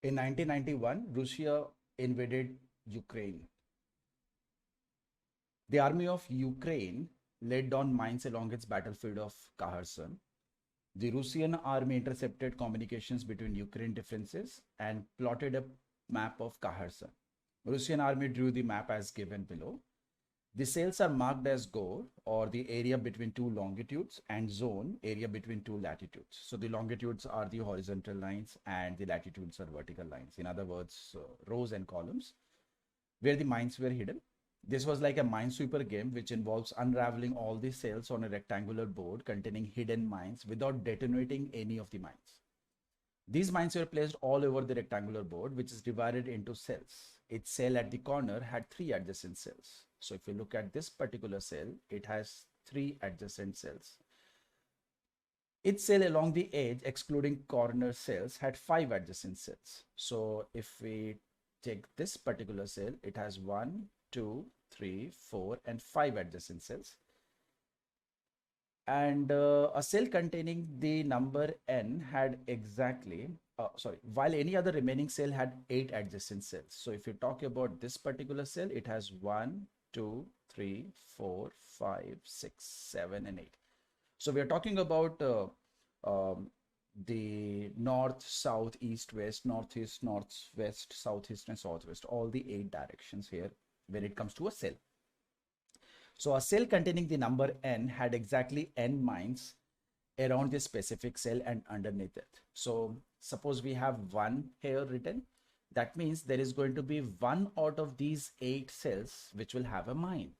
In 1991, Russia invaded Ukraine. The army of Ukraine laid down mines along its battlefield of Kherson. The Russian army intercepted communications between Ukraine defenses and plotted a map of Kherson. Russian army drew the map as given below. The cells are marked as GO, or the area between two longitudes, and zone, area between two latitudes. So the longitudes are the horizontal lines and the latitudes are vertical lines. In other words, rows and columns where the mines were hidden. This was like a minesweeper game which involves unraveling all the cells on a rectangular board containing hidden mines without detonating any of the mines. These mines were placed all over the rectangular board, which is divided into cells. Each cell at the corner had 3 adjacent cells. So if you look at this particular cell, it has 3 adjacent cells. Each cell along the edge, excluding corner cells, had 5 adjacent cells. So if we take this particular cell, it has 1, 2, 3, 4, and 5 adjacent cells. And a cell containing the number n had exactly, while any other remaining cell had 8 adjacent cells. So if you talk about this particular cell, it has 1, 2, 3, 4, 5, 6, 7, and 8. So we are talking about the north, south, east, west, northeast, northwest, southeast, and southwest, all the 8 directions here when it comes to a cell. So a cell containing the number n had exactly n mines around this specific cell and underneath it. So suppose we have 1 here written. That means there is going to be 1 out of these 8 cells which will have a mine.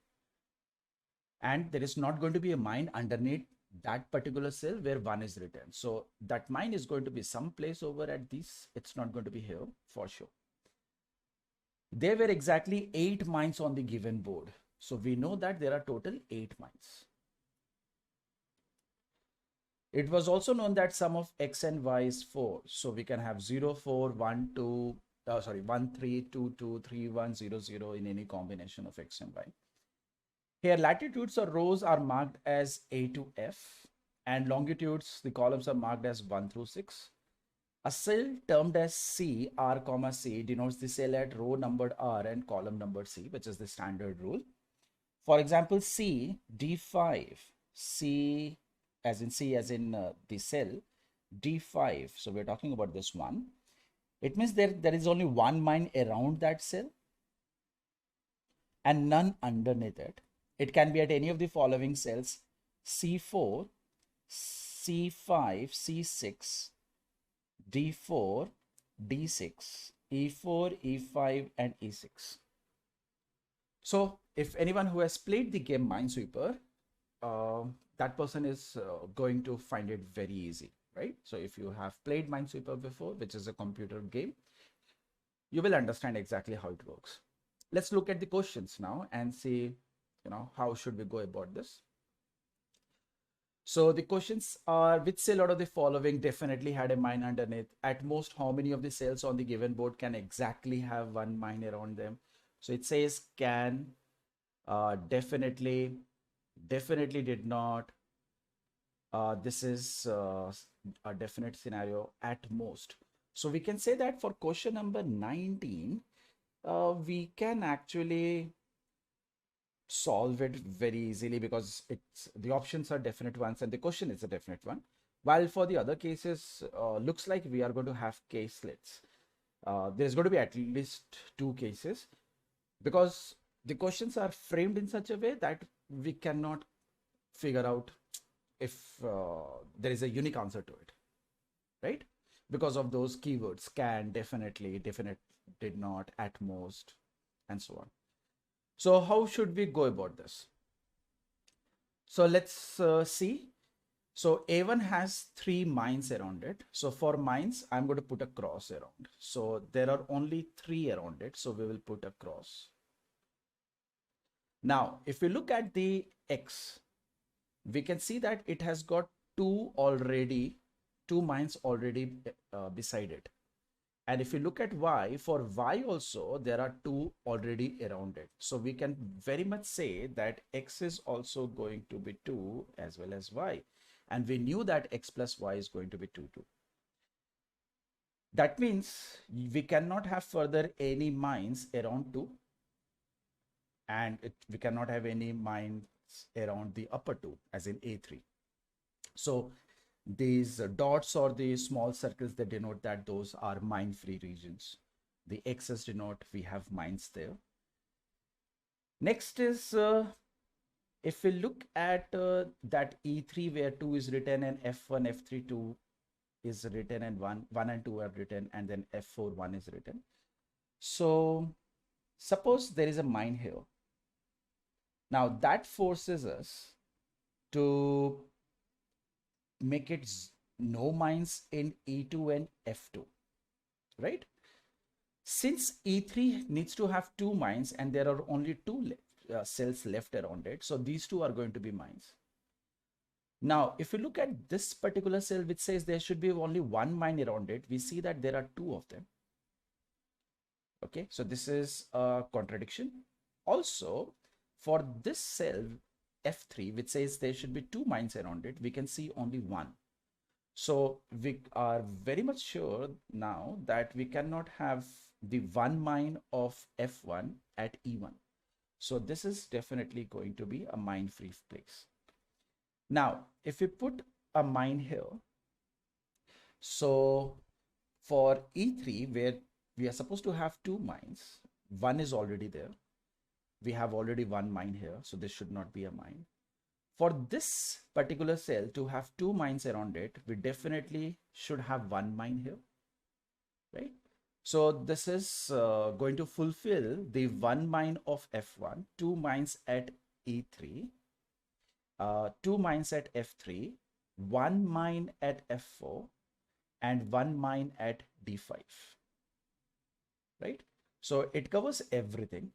And there is not going to be a mine underneath that particular cell where 1 is written. So that mine is going to be someplace over at this. It's not going to be here for sure. There were exactly 8 mines on the given board. So we know that there are total 8 mines. It was also known that sum of x and y is 4. So we can have 0, 4, 1, 2, 1, 3, 2, 2, 3, 1, 0, 0 in any combination of x and y. Here latitudes or rows are marked as A to F, and longitudes, the columns are marked as 1 through 6. A cell termed as C, R, comma C denotes the cell at row numbered R and column numbered C, which is the standard rule. For example, C, D5, C as in the cell, D5. So we're talking about this one. It means there is only 1 mine around that cell and none underneath it. It can be at any of the following cells: C4, C5, C6, D4, D6, E4, E5, and E6. So if anyone who has played the game Minesweeper, that person is going to find it very easy, right? So if you have played Minesweeper before, which is a computer game, you will understand exactly how it works. Let's look at the questions now and see, how should we go about this? So the questions are: which cell out of the following definitely had a mine underneath? At most, how many of the cells on the given board can exactly have 1 mine around them? So it says can, definitely did not. This is a definite scenario, at most. So we can say that for question number 19, we can actually solve it very easily because the options are definite ones and the question is a definite one. While for the other cases, looks like we are going to have caselets. There's going to be at least 2 cases because the questions are framed in such a way that we cannot figure out if there is a unique answer to it, right? Because of those keywords: can, definitely, definite, did not, at most, and so on. So how should we go about this? So let's see. So A1 has 3 mines around it. So for mines, I'm going to put a cross around. So there are only 3 around it. So we will put a cross. Now, if we look at the X, we can see that it has got 2 mines already beside it. And if you look at Y, for Y also, there are 2 already around it. So we can very much say that X is also going to be 2 as well as Y. And we knew that X plus Y is going to be 2, 2. That means we cannot have further any mines around 2, and we cannot have any mines around the upper 2, as in A3. So these dots or the small circles, that denote that those are mine-free regions. The X's denote we have mines there. Next is, if we look at that E3 where 2 is written and F1, F3, 2 is written and 1 and 2 are written, and then F4, 1 is written. So suppose there is a mine here. Now that forces us to make it no mines in E2 and F2, right? Since E3 needs to have 2 mines and there are only 2 cells left around it, so these 2 are going to be mines. Now, if you look at this particular cell which says there should be only 1 mine around it, we see that there are 2 of them. Okay, so this is a contradiction. Also, for this cell F3, which says there should be 2 mines around it, we can see only 1. So we are very much sure now that we cannot have the 1 mine of F1 at E1. So this is definitely going to be a mine-free place. Now, if we put a mine here, so for E3, where we are supposed to have 2 mines, 1 is already there. We have already 1 mine here, so this should not be a mine. For this particular cell to have 2 mines around it, we definitely should have 1 mine here, right? So this is going to fulfill the 1 mine of F1, 2 mines at E3, 2 mines at F3, 1 mine at F4, and 1 mine at D5, right? So it covers everything.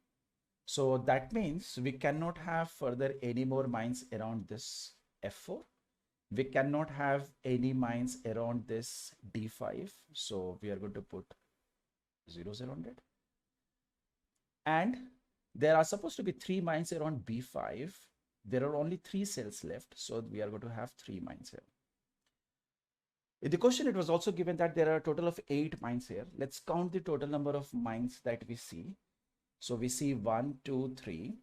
So that means we cannot have further any more mines around this F4. We cannot have any mines around this D5. So we are going to put zeros around it. And there are supposed to be 3 mines around B5. There are only 3 cells left. So we are going to have 3 mines here. In the question, it was also given that there are a total of 8 mines here. Let's count the total number of mines that we see. So we see 1, 2, 3,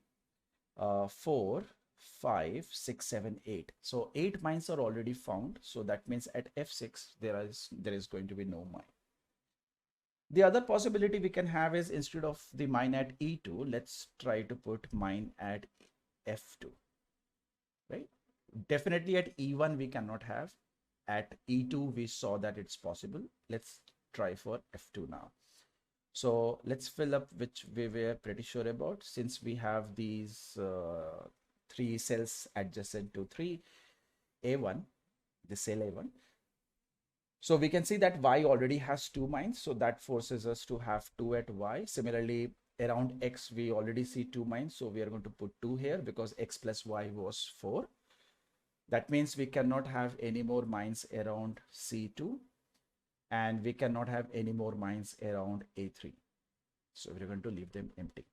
4, 5, 6, 7, 8. So 8 mines are already found. So that means at F6, there is going to be no mine. The other possibility we can have is, instead of the mine at E2, let's try to put mine at F2, right? Definitely at E1 we cannot have. At E2 we saw that it's possible. Let's try for F2 now. So let's fill up which we were pretty sure about, since we have these 3 cells adjacent to 3A1, the cell A1. So we can see that Y already has 2 mines, so that forces us to have 2 at Y. Similarly, around X we already see 2 mines, so we are going to put 2 here because X plus Y was 4. That means we cannot have any more mines around C2, and we cannot have any more mines around A3. So we're going to leave them empty.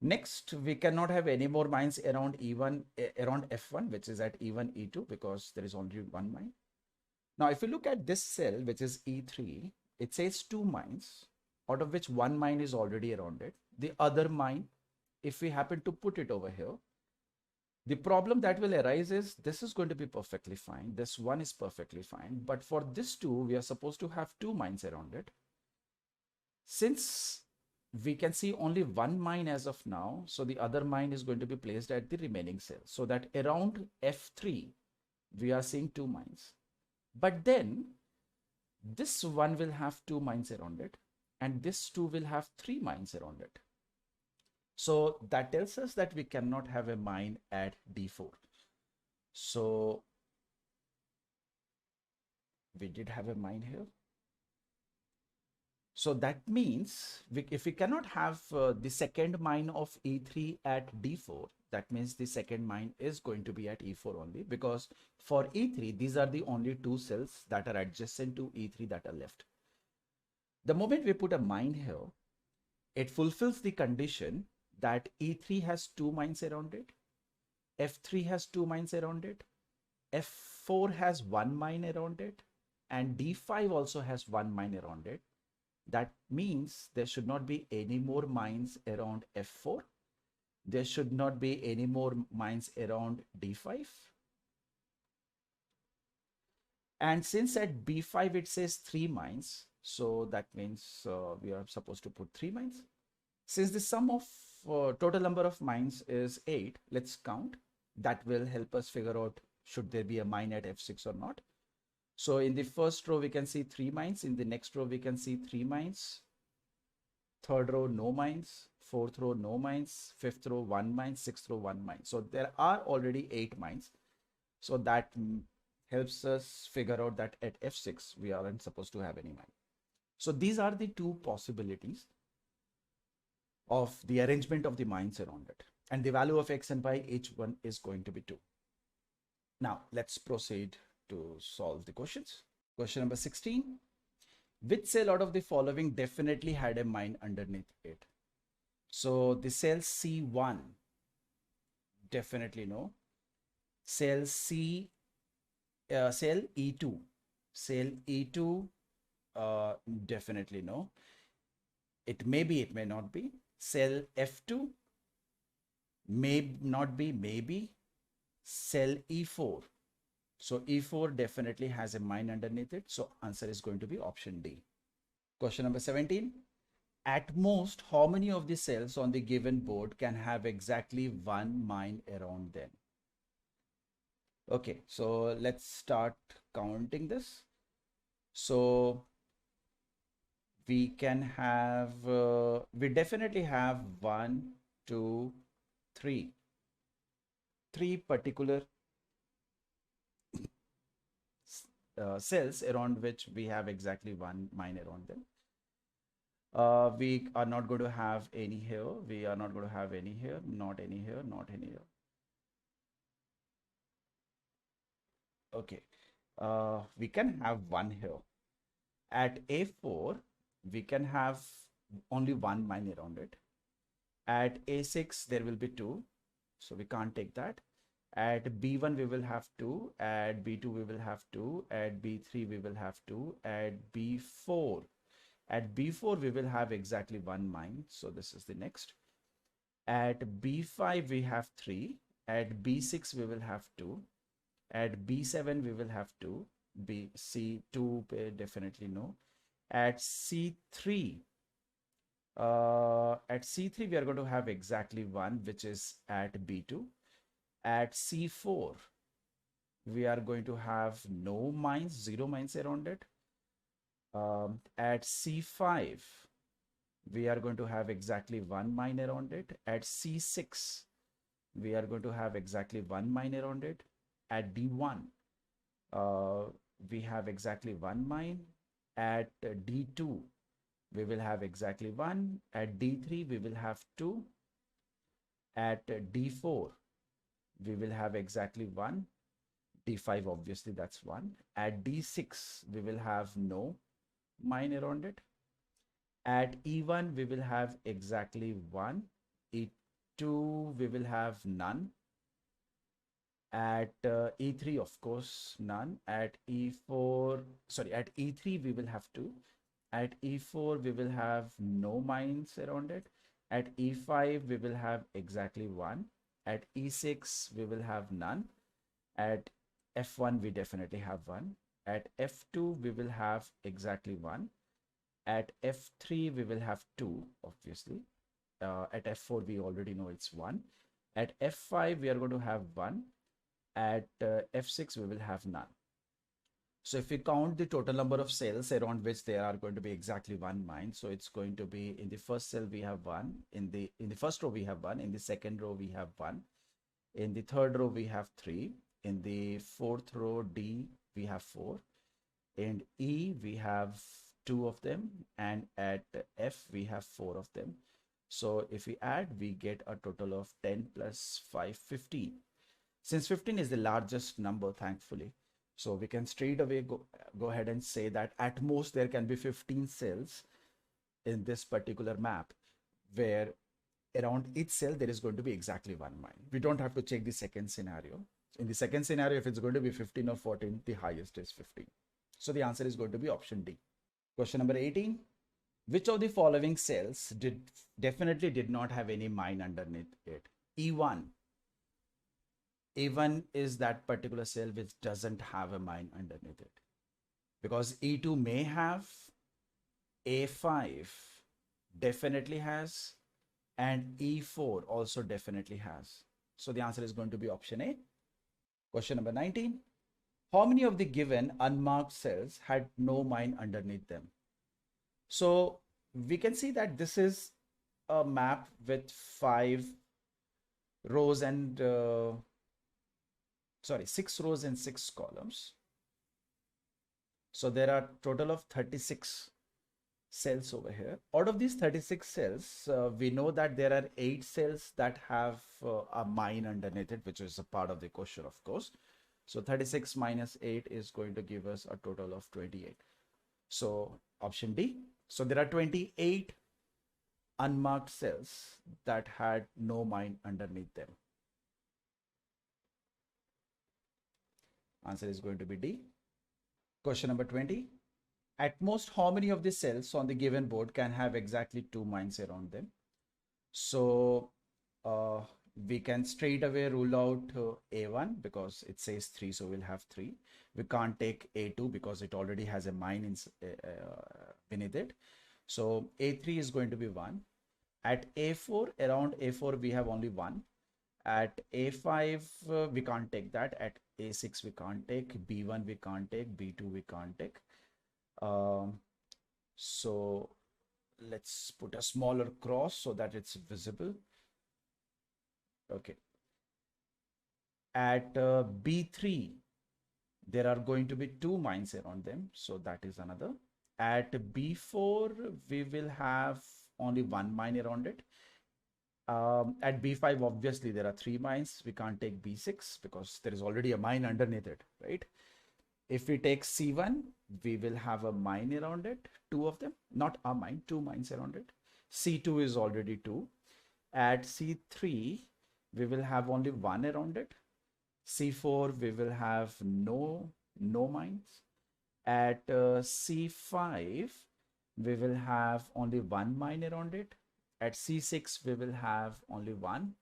Next, we cannot have any more mines around E1, around F1, which is at E1, E2, because there is only 1 mine. Now, if you look at this cell, which is E3, it says 2 mines, out of which 1 mine is already around it. The other mine, if we happen to put it over here, the problem that will arise is, this is going to be perfectly fine. This one is perfectly fine. But for this 2, we are supposed to have 2 mines around it. Since we can see only 1 mine as of now, so the other mine is going to be placed at the remaining cell. So that around F3, we are seeing 2 mines. But then this one will have 2 mines around it, and this 2 will have 3 mines around it. So that tells us that we cannot have a mine at D4. So we did have a mine here. So that means if we cannot have the second mine of E3 at D4, that means the second mine is going to be at E4 only, because for E3, these are the only 2 cells that are adjacent to E3 that are left. The moment we put a mine here, it fulfills the condition that E3 has 2 mines around it, F3 has 2 mines around it, F4 has 1 mine around it, and D5 also has one mine around it. That means there should not be any more mines around F4. There should not be any more mines around D5. And since at B5 it says 3 mines, so that means we are supposed to put 3 mines. Since the sum of total number of mines is 8, let's count. That will help us figure out should there be a mine at F6 or not. So in the first row we can see 3 mines. In the next row we can see 3 mines. Third row no mines. Fourth row no mines. Fifth row 1 mine. Sixth row 1 mine. So there are already 8 mines. So that helps us figure out that at F6 we aren't supposed to have any mine. So these are the two possibilities of the arrangement of the mines around it, and the value of x and y, each one is going to be 2. Now let's proceed to solve the questions. Question number 16. Which cell out of the following definitely had a mine underneath it? So the cell C1, definitely no. Cell E2, cell E2, definitely no. It may be, it may not be. Cell F2, may not be, maybe. Cell E4. So E4 definitely has a mine underneath it. So answer is going to be option D. Question number 17. At most, how many of the cells on the given board can have exactly one mine around them? Okay, so let's start counting this. So we can have, we definitely have 1, 2, 3. 3 particular cells around which we have exactly one mine around them. We are not going to have any here. We are not going to have any here, not any here, not any here. Okay, we can have one here. At A4, we can have only one mine around it. At A6, there will be 2. So we can't take that. At B1, we will have 2. At B2, we will have 2. At B3, we will have 2. At B4, we will have exactly one mine. So this is the next. At B5, we have 3. At B6, we will have 2. At B7, we will have 2. C2, definitely no. At C3, we are going to have exactly 1, which is at B2. At C4, we are going to have no mines, 0 mines around it. At C5, we are going to have exactly 1 mine around it. At C6, we are going to have exactly 1 mine around it. At D1, we have exactly 1 mine. At D2, we will have exactly 1. At D3, we will have 2. At D4, we will have exactly 1. D5, obviously, that's 1. At D6, we will have no mine around it. At E1, we will have exactly 1. E2, we will have none. At E3, of course, none. At E3, we will have 2. At E4, we will have no mines around it. At E5, we will have exactly 1. At E6, we will have none. At F1, we definitely have 1. At F2, we will have exactly 1. At F3, we will have 2, obviously. At F4, we already know it's 1. At F5, we are going to have 1. At F6, we will have none. So if we count the total number of cells around which there are going to be exactly 1 mine, so it's going to be in the first cell we have 1, in the first row we have 1, in the second row we have 1, in the third row we have 3, in the fourth row D we have 4, in E we have 2 of them, and at F we have 4 of them. So if we add, we get a total of 10 plus 5, 15. Since 15 is the largest number, thankfully, so we can straight away go ahead and say that at most there can be 15 cells in this particular map, where around each cell there is going to be exactly 1 mine. We don't have to check the second scenario. In the second scenario, if it's going to be 15 or 14, the highest is 15. So the answer is going to be option D. Question number 18. Which of the following cells definitely did not have any mine underneath it? E1. E1 is that particular cell which doesn't have a mine underneath it. Because E2 may have, A5 definitely has, and E4 also definitely has. So the answer is going to be option A. Question number 19. How many of the given unmarked cells had no mine underneath them? So we can see that this is a map with 5 rows and 6 rows and 6 columns. So there are total of 36 cells over here. Out of these 36 cells, we know that there are 8 cells that have a mine underneath it, which is a part of the question, of course. So 36 minus 8 is going to give us a total of 28. So option D. So there are 28 unmarked cells that had no mine underneath them. Answer is going to be D. Question number 20. At most, how many of the cells on the given board can have exactly 2 mines around them? So we can straight away rule out A1 because it says 3, so we'll have 3. We can't take A2 because it already has a mine beneath it. So A3 is going to be 1. At A4, around A4, we have only 1. At A5, we can't take that. At A6, we can't take. B1, we can't take. B2, we can't take. So let's put a smaller cross so that it's visible. Okay. At B3, there are going to be 2 mines around them. So that is another. At B4, we will have only 1 mine around it. At B5, obviously, there are 3 mines. We can't take B6 because there is already a mine underneath it, right? If we take C1, we will have a mine around it, 2 of them, not a mine, 2 mines around it. C2 is already 2. At C3, we will have only 1 around it. C4, we will have no mines. At C5, we will have only 1 mine around it. At C6, we will have only 1.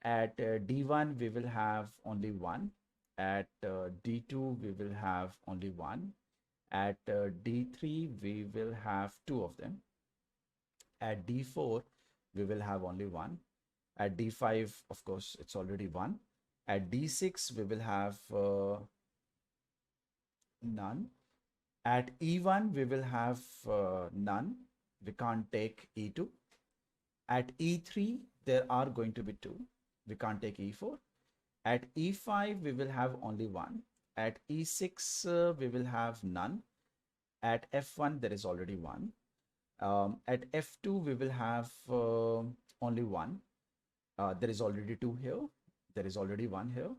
At D1, we will have only 1. At D2, we will have only 1. At D3, we will have 2 of them. At D4, we will have only 1. At D5, of course, it's already 1. At D6, we will have none. At E1, we will have none. We can't take E2. At E3, there are going to be 2. We can't take E4. At E5, we will have only 1. At E6, we will have none. At F1, there is already 1. At F2, we will have only 1. There is already 2 here. There is already 1 here.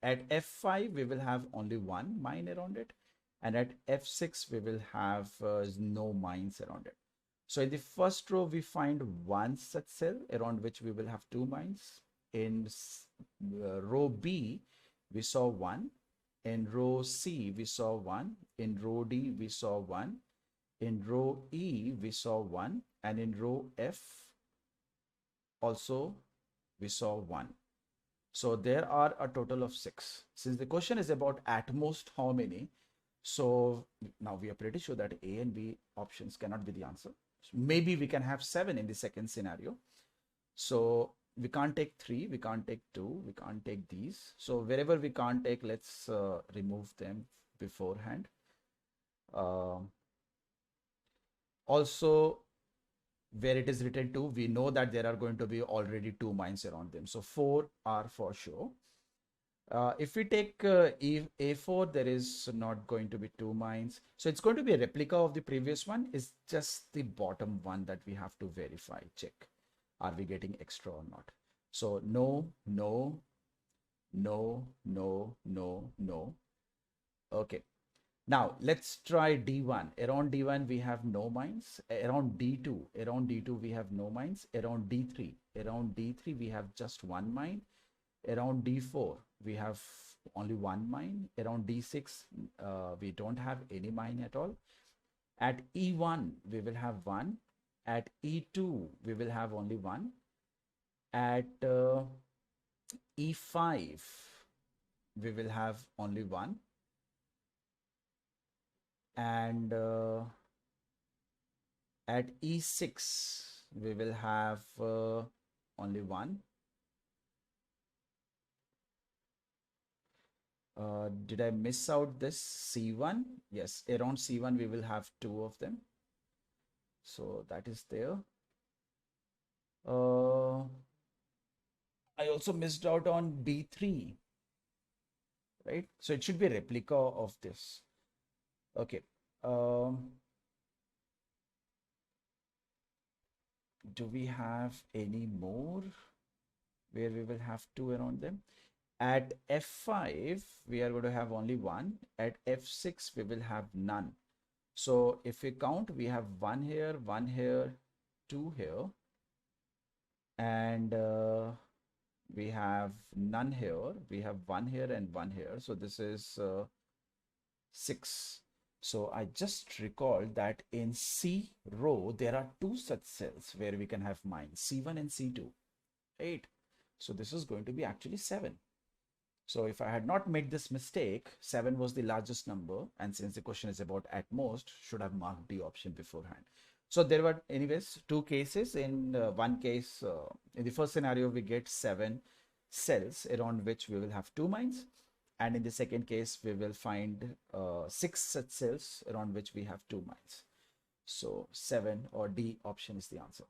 At F5, we will have only 1 mine around it. And at F6, we will have no mines around it. So in the first row, we find 1 such cell around which we will have 2 mines. In row B, we saw 1. In row C, we saw 1. In row D, we saw 1. In row E, we saw 1. And in row F, also, we saw 1. So there are a total of 6. Since the question is about at most how many, so now we are pretty sure that A and B options cannot be the answer. So maybe we can have 7 in the second scenario. So we can't take 3, we can't take 2, we can't take these. So wherever we can't take, let's remove them beforehand. Also, where it is written 2, we know that there are going to be already 2 mines around them. So 4 are for sure. If we take A4, there is not going to be 2 mines. So it's going to be a replica of the previous one. It's just the bottom one that we have to verify, check. Are we getting extra or not? So no, no, no, no, no, no. Okay. Now let's try D1. Around D1, we have no mines. Around D2, we have no mines. Around D3, we have just 1 mine. Around D4, we have only one mine. Around D6, we don't have any mine at all. At E1, we will have one. At E2, we will have only one. At E5, we will have only one. And at E6, we will have only one. Did I miss out this C1? Yes, around C1 we will have two of them. So that is there. I also missed out on B3, right? So it should be a replica of this. Okay. Do we have any more where we will have two around them? At F5, we are going to have only one. At F6, we will have none. So if we count, we have one here, two here, and we have none here. We have one here and one here. So this is 6. So I just recalled that in C row, there are two such cells where we can have mines, C1 and C2, right? So this is going to be actually 7. So if I had not made this mistake, 7 was the largest number. And since the question is about at most, should have marked the option beforehand. So there were anyways two cases. In one case, in the first scenario, we get 7 cells around which we will have two mines. And in the second case, we will find 6 such cells around which we have two mines. So 7 or D option is the answer.